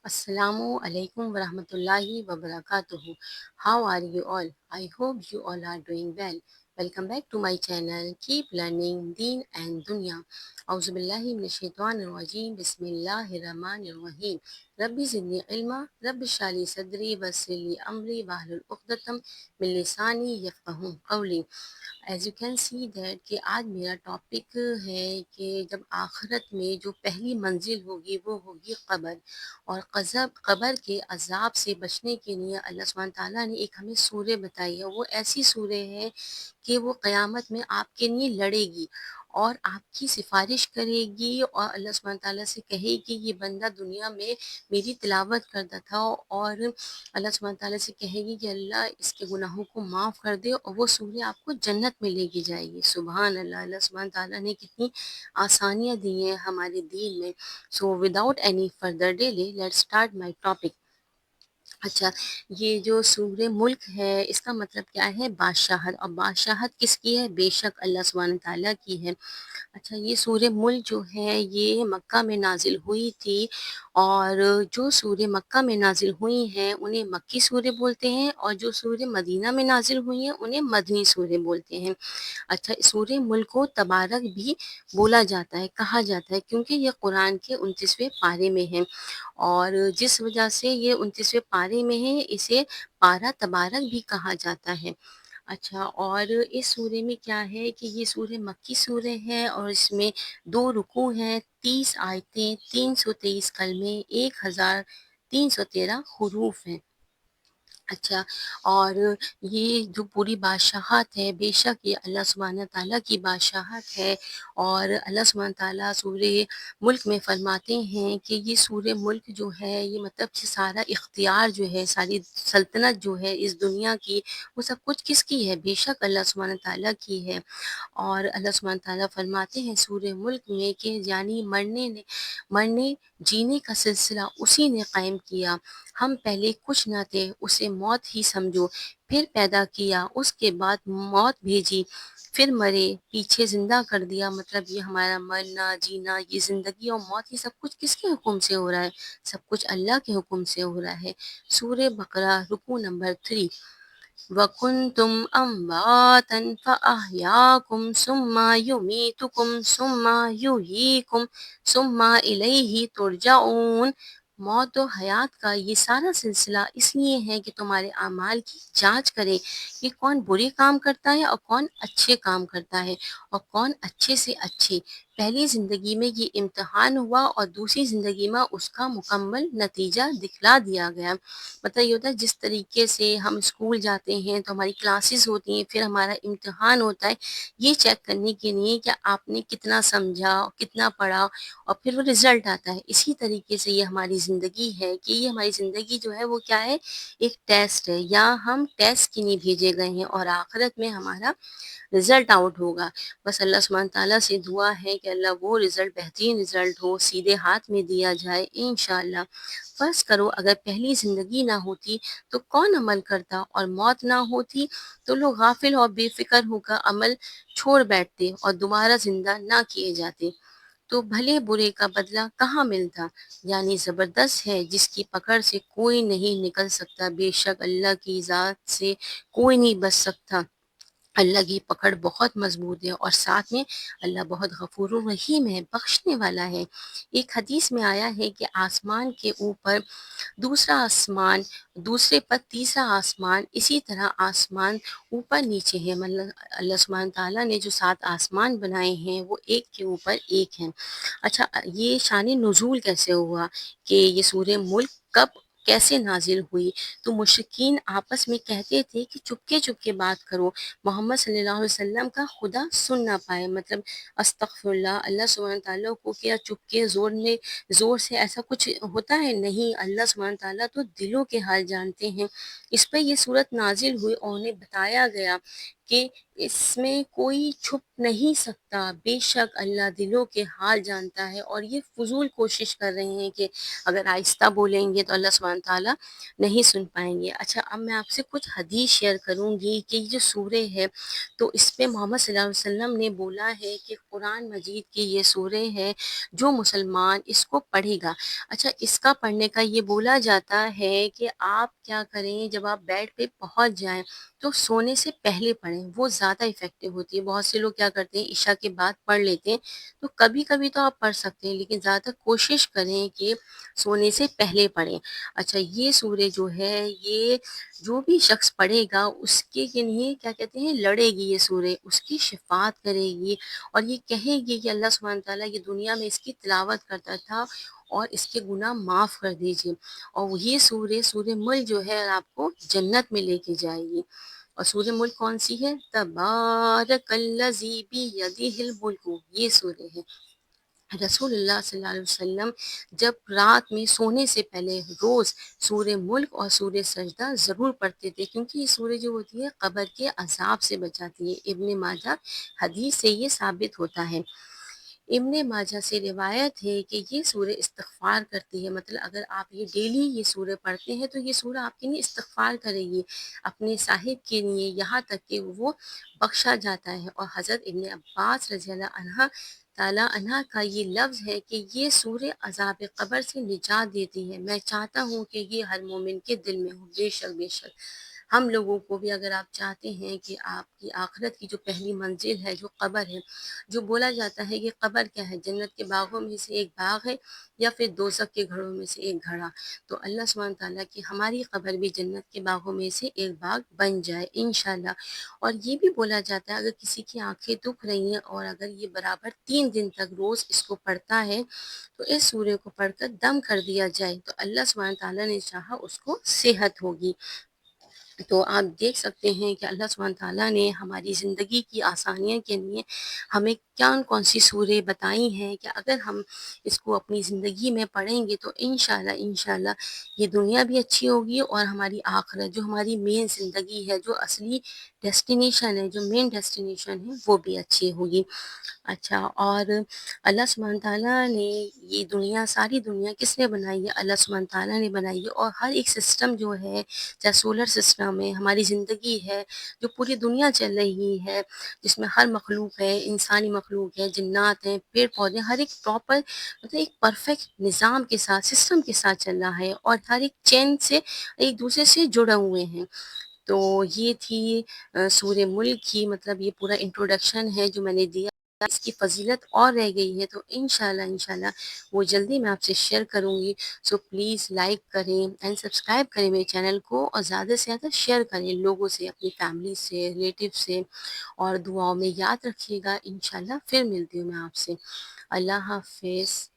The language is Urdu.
Assalamu alaikum warahmatullahi wabarakatuh. How are you all? I hope you all are doing well. Welcome back to my channel. Keep learning Deen and Dunya. Auzu billahi minash shaitanir rajim. Bismillahir rahmanir rahim. Rabbi zidni ilma, Rabbi shali sadri, wassir li amri, wahlul uqdatam min lisani yafqahu qawli. As you can see that کہ آج میرا ٹاپک ہے کہ جب آخرت میں جو پہلی منزل ہوگی وہ ہوگی قبر، اور قبر کے عذاب سے بچنے کے لیے اللہ سبحانہ تعالیٰ نے ایک ہمیں سورہ بتائی ہے۔ وہ ایسی سورہ ہے کہ وہ قیامت میں آپ کے لیے لڑے گی اور آپ کی سفارش کرے گی، اور اللہ سبحانہ تعالیٰ سے کہے گی یہ بندہ دنیا میں میری تلاوت کرتا تھا، اور اللہ سبحانہ تعالیٰ سے کہے گی کہ اللہ اس کے گناہوں کو معاف کر دے، اور وہ سورہ آپ کو جنت میں لے کے جائے گی۔ سبحان اللہ، اللہ سبحانہ تعالیٰ نے کتنی آسانیاں دی ہیں ہمارے دین میں۔ So without any further delay let start my topic. اچھا، یہ جو سورہ ملک ہے اس کا مطلب کیا ہے؟ بادشاہت، اور بادشاہت کس کی ہے؟ بے شک اللہ سبحانہ تعالیٰ کی ہے۔ اچھا، یہ سورہ ملک جو ہے یہ مکہ میں نازل ہوئی تھی، اور جو سورہ مکہ میں نازل ہوئی ہیں انہیں مکی سورہ بولتے ہیں، اور جو سورہ مدینہ میں نازل ہوئی ہیں انہیں مدنی سورہ بولتے ہیں۔ اچھا، سورہ ملک کو تبارک بھی بولا جاتا ہے، کہا جاتا ہے، کیونکہ یہ قرآن کے 29ویں پارے میں ہے، اور جس وجہ سے یہ 29ویں پارے میں ہے اسے پارہ تبارک بھی کہا جاتا ہے۔ اچھا، اور اس سورہ میں کیا ہے کہ یہ سورہ مکی سورہ ہے، اور اس میں 2 رکوع ہیں، 30 آیتیں، 323 کلمے، 1313 حروف ہیں۔ اچھا، اور یہ جو پوری بادشاہت ہے بے شک یہ اللہ سبحانہ تعالیٰ کی بادشاہت ہے، اور اللہ سبحانہ تعالیٰ سورہ ملک میں فرماتے ہیں کہ یہ سورہ ملک جو ہے یہ مطلب کہ سارا اختیار جو ہے، ساری سلطنت جو ہے اس دنیا کی، وہ سب کچھ کس کی ہے؟ بے شک اللہ سبحانہ تعالیٰ کی ہے۔ اور اللہ سبحانہ تعالیٰ فرماتے ہیں سورہ ملک میں کہ یعنی مرنے جینے کا سلسلہ اسی نے قائم کیا، ہم پہلے کچھ نہ تھے، اسے موت ہی سمجھو، پھر پیدا کیا، اس کے بعد موت بھیجی، پھر مرے، پیچھے زندہ کر دیا۔ مطلب یہ ہمارا مرنا جینا، یہ زندگی اور موت، یہ سب کچھ کس کے حکم سے ہو رہا ہے؟ سب کچھ اللہ کے حکم سے ہو رہا ہے۔ سورہ بقرہ رکوع نمبر 3۔ وَكُنْتُمْ أَمْوَاتًا فَأَحْيَاكُمْ ثُمَّ يُمِيتُكُمْ ثُمَّ يُحْيِيكُمْ ثُمَّ إِلَيْهِ تُرْجَعُونَ۔ موت و حیات کا یہ سارا سلسلہ اس لیے ہے کہ تمہارے اعمال کی جانچ کرے کہ کون برے کام کرتا ہے اور کون اچھے کام کرتا ہے، اور کون اچھے سے اچھے۔ پہلی زندگی میں یہ امتحان ہوا، اور دوسری زندگی میں اس کا مکمل نتیجہ دکھلا دیا گیا۔ مطلب یہ ہوتا ہے جس طریقے سے ہم اسکول جاتے ہیں تو ہماری کلاسز ہوتی ہیں، پھر ہمارا امتحان ہوتا ہے یہ چیک کرنے کے لیے کہ آپ نے کتنا سمجھا، کتنا پڑھا، اور پھر وہ رزلٹ آتا ہے۔ اسی طریقے سے یہ ہماری زندگی ہے کہ یہ ہماری زندگی جو ہے وہ کیا ہے؟ ایک ٹیسٹ ہے، یا ہم ٹیسٹ کے لیے بھیجے گئے ہیں، اور آخرت میں ہمارا رزلٹ آؤٹ ہوگا۔ بس اللہ سبحانہ تعالیٰ سے دعا ہے کہ اللہ وہ رزلٹ بہترین رزلٹ ہو، سیدھے ہاتھ میں دیا جائے انشاءاللہ۔ فرض کرو اگر پہلی زندگی نہ ہوتی تو کون عمل کرتا، اور موت نہ ہوتی تو لوگ غافل اور بے فکر ہو کر عمل چھوڑ بیٹھتے اور دوبارہ زندہ نہ کیے جاتے، تو بھلے برے کا بدلہ کہاں ملتا؟ یعنی زبردست ہے جس کی پکڑ سے کوئی نہیں نکل سکتا، بے شک اللہ کی ذات سے کوئی نہیں بچ سکتا۔ اللہ کی پکڑ بہت مضبوط ہے، اور ساتھ میں اللہ بہت غفور الرحیم ہے، بخشنے والا ہے۔ ایک حدیث میں آیا ہے کہ آسمان کے اوپر دوسرا آسمان، دوسرے پر تیسرا آسمان، اسی طرح آسمان اوپر نیچے ہے۔ مطلب اللہ سبحانہ تعالیٰ نے جو 7 آسمان بنائے ہیں وہ ایک کے اوپر ایک ہیں۔ اچھا، یہ شان نزول کیسے ہوا کہ یہ سورہ ملک کب کیسے نازل ہوئی؟ تو مشرکین آپس میں کہتے تھے کہ چپکے بات کرو، محمد صلی اللہ علیہ وسلم کا خدا سن نہ پائے۔ مطلب استغفر اللہ، اللہ سبحانہ تعالیٰ کو کیا چپکے زور سے ایسا کچھ ہوتا ہے؟ نہیں، اللہ سبحانہ تعالیٰ تو دلوں کے حال جانتے ہیں۔ اس پر یہ صورت نازل ہوئی اور انہیں بتایا گیا کہ اس میں کوئی چھپ نہیں سکتا، بے شک اللہ دلوں کے حال جانتا ہے۔ اور یہ فضول کوشش کر رہے ہیں کہ اگر آہستہ بولیں گے تو اللہ سبحانہ تعالیٰ نہیں سن پائیں گے۔ اچھا، اب میں آپ سے کچھ حدیث شیئر کروں گی کہ یہ جو سورہ ہے تو اس پہ محمد صلی اللہ علیہ وسلم نے بولا ہے کہ قرآن مجید کی یہ سورہ ہے، جو مسلمان اس کو پڑھے گا۔ اچھا، اس کا پڑھنے کا یہ بولا جاتا ہے کہ آپ کیا کریں، جب آپ بیڈ پہ پہنچ جائیں تو سونے سے پہلے پڑھیں، وہ زیادہ افیکٹو ہوتی ہے۔ بہت سے لوگ کیا کرتے ہیں، عشاء کے بعد پڑھ لیتے ہیں، تو کبھی کبھی تو آپ پڑھ سکتے ہیں، لیکن زیادہ تر کوشش کریں کہ سونے سے پہلے پڑھیں۔ اچھا، یہ سورہ جو ہے، یہ جو بھی شخص پڑھے گا اس کے لیے کیا کہتے ہیں، لڑے گی یہ سورہ، اس کی شفاعت کرے گی، اور یہ کہے گی کہ اللہ سبحانہ تعالیٰ یہ دنیا میں اس کی تلاوت کرتا تھا اور اس کے گناہ معاف کر دیجیے۔ اور یہ سورہ ملک جو ہے آپ کو جنت میں لے کے جائے گی۔ اور سورہ ملک کون سی ہے؟ تبارک الذی بیدہ الملک، یہ سورہ ہے۔ رسول اللہ صلی اللہ علیہ وسلم جب رات میں سونے سے پہلے روز سورہ ملک اور سورہ سجدہ ضرور پڑھتے تھے، کیونکہ یہ سورہ جو ہوتی ہے قبر کے عذاب سے بچاتی ہے۔ ابن ماجہ حدیث سے یہ ثابت ہوتا ہے۔ ابن ماجہ سے روایت ہے کہ یہ سورہ استغفار کرتی ہے، مطلب اگر آپ یہ ڈیلی یہ سورہ پڑھتے ہیں تو یہ سورہ آپ کے لیے استغفار کرے گی اپنے صاحب کے لیے، یہاں تک کہ وہ بخشا جاتا ہے۔ اور حضرت ابن عباس رضی اللہ عنہ تعالیٰ عنہ کا یہ لفظ ہے کہ یہ سورہ عذاب قبر سے نجات دیتی ہے۔ میں چاہتا ہوں کہ یہ ہر مومن کے دل میں ہو۔ بے شک بے شک ہم لوگوں کو بھی، اگر آپ چاہتے ہیں کہ آپ کی آخرت کی جو پہلی منزل ہے جو قبر ہے، جو بولا جاتا ہے کہ قبر کیا ہے، جنت کے باغوں میں سے ایک باغ ہے یا پھر دوزخ کے گھروں میں سے ایک گھڑا، تو اللہ سبحانہ تعالیٰ کی ہماری قبر بھی جنت کے باغوں میں سے ایک باغ بن جائے انشاءاللہ۔ اور یہ بھی بولا جاتا ہے اگر کسی کی آنکھیں دکھ رہی ہیں اور اگر یہ برابر 3 دن تک روز اس کو پڑھتا ہے تو اس سورہ کو پڑھ کر دم کر دیا جائے تو اللہ سبحانہ تعالیٰ نے چاہا اس کو صحت ہوگی۔ تو آپ دیکھ سکتے ہیں کہ اللہ سبحانہ تعالیٰ نے ہماری زندگی کی آسانیاں کے لیے ہمیں کون سی سوریں بتائی ہیں کہ اگر ہم اس کو اپنی زندگی میں پڑھیں گے تو انشاءاللہ یہ دنیا بھی اچھی ہوگی اور ہماری آخرت جو ہماری مین زندگی ہے، جو اصلی ڈیسٹینیشن ہے، جو مین ڈیسٹینیشن ہے، وہ بھی اچھی ہوگی۔ اچھا، اور اللہ سبحانہ تعالیٰ نے یہ دنیا، ساری دنیا کس نے بنائی ہے؟ اللہ سبحانہ تعالیٰ نے بنائی ہے۔ اور ہر ایک سسٹم جو ہے، چاہے سولر سسٹم ہے، ہماری زندگی ہے جو پوری دنیا چل رہی ہے، جس میں ہر مخلوق ہے، انسانی مخلوق ہے، جنات ہیں، پیڑ پودے، ہر ایک پراپر مطلب ایک پرفیکٹ نظام کے ساتھ، سسٹم کے ساتھ چل رہا ہے، اور ہر ایک چین سے ایک دوسرے سے جڑے ہوئے ہیں۔ تو یہ تھی سورہ ملک کی، مطلب یہ پورا انٹروڈکشن ہے جو میں نے دیا۔ اس کی فضیلت اور رہ گئی ہے تو انشاءاللہ وہ جلدی میں آپ سے شیئر کروں گی۔ سو پلیز لائک کریں اینڈ سبسکرائب کریں میرے چینل کو، اور زیادہ سے زیادہ شیئر کریں لوگوں سے، اپنی فیملی سے، ریلیٹیو سے، اور دعاؤں میں یاد رکھیے گا۔ انشاءاللہ پھر ملتی ہوں میں آپ سے۔ اللہ حافظ۔